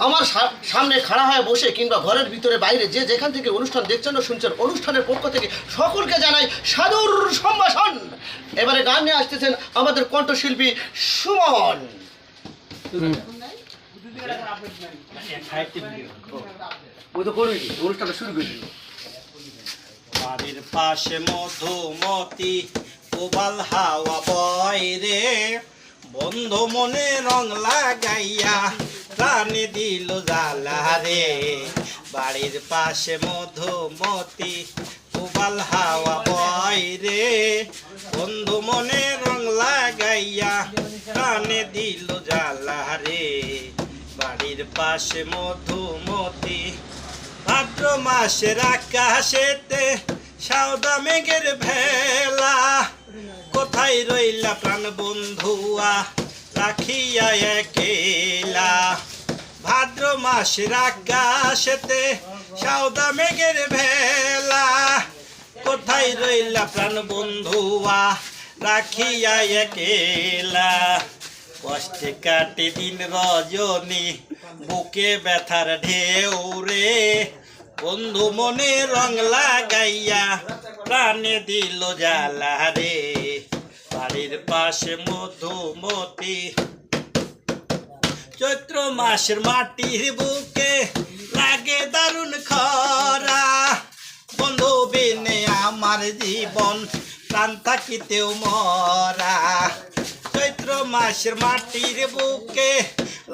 আমার সামনে খাড়া হয়ে বসে কিংবা ঘরের ভিতরে বাইরে যে যেখান থেকে অনুষ্ঠান দেখছেন ও শুনছেন, অনুষ্ঠানের পক্ষ থেকে সকলকে জানাই সাদর সম্ভাষণ। এবারে গান নিয়ে আসতেছেন আমাদের কণ্ঠশিল্পী সুমন। ওই তো করবি, অনুষ্ঠানটা শুরু করে দিল। বাড়ির পাশে মধুমতি প্রবাল হাওয়া বয় রে, বন্ধু মনে রং লাগাইয়া প্রাণে দিল জ্বালা রে। বাড়ির পাশে মধুমতি প্রবাল হাওয়া বয় রে, বন্ধু মনে রং লাগাইয়া প্রাণে দিল জ্বালা রে। বাড়ির পাশে মধুমতি ভাদ্র মাসের আকাশেতে সাউদা মেঘের ভেলা, কোথায় রইলা প্রাণ বন্ধুয়া রাখিয়া একেলা। ভাদ্র মাসের আকাশেতে সাউদা মেঘের ভেলা, কোথায় রইলা প্রাণ বন্ধুয়া রাখিয়া একেলা। কষ্টে কাটে দিন রজনী বুকে ব্যথার ঢেউ রে, বন্ধু মনে রং লাগাইয়া প্রাণে দিল জ্বালা রে। বাড়ির পাশে মধুমতি চৈত্র মাসের মাটির বুকে লাগে দারুণ খরা, বন্ধু বিনে আমার জীবন প্রাণ থাকিতেও মরা। চৈত্র মাসের মাটির বুকে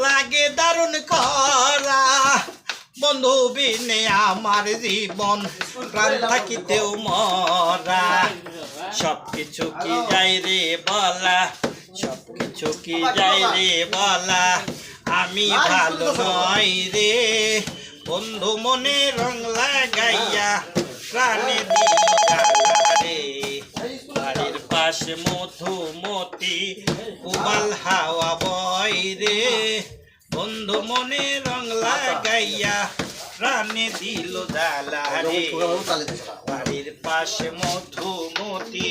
লাগে দারুণ খরা, বন্ধু বিনে আমার জীবন প্রাণ থাকিতেও মরা। সবকিছু কি যাই রে বলা, সবকিছু কি যাই রে বলা, আমি ভালো নই রে, বন্ধু মনে রং লাগাইয়া প্রাণে দিল জ্বালা রে। বাড়ির পাশে মধুমতি প্রবাল হাওয়া বয় রে, বন্ধু মনে রং লাগাইয়া প্রাণে দিল জ্বালা রে। বাড়ির পাশে মধুমতি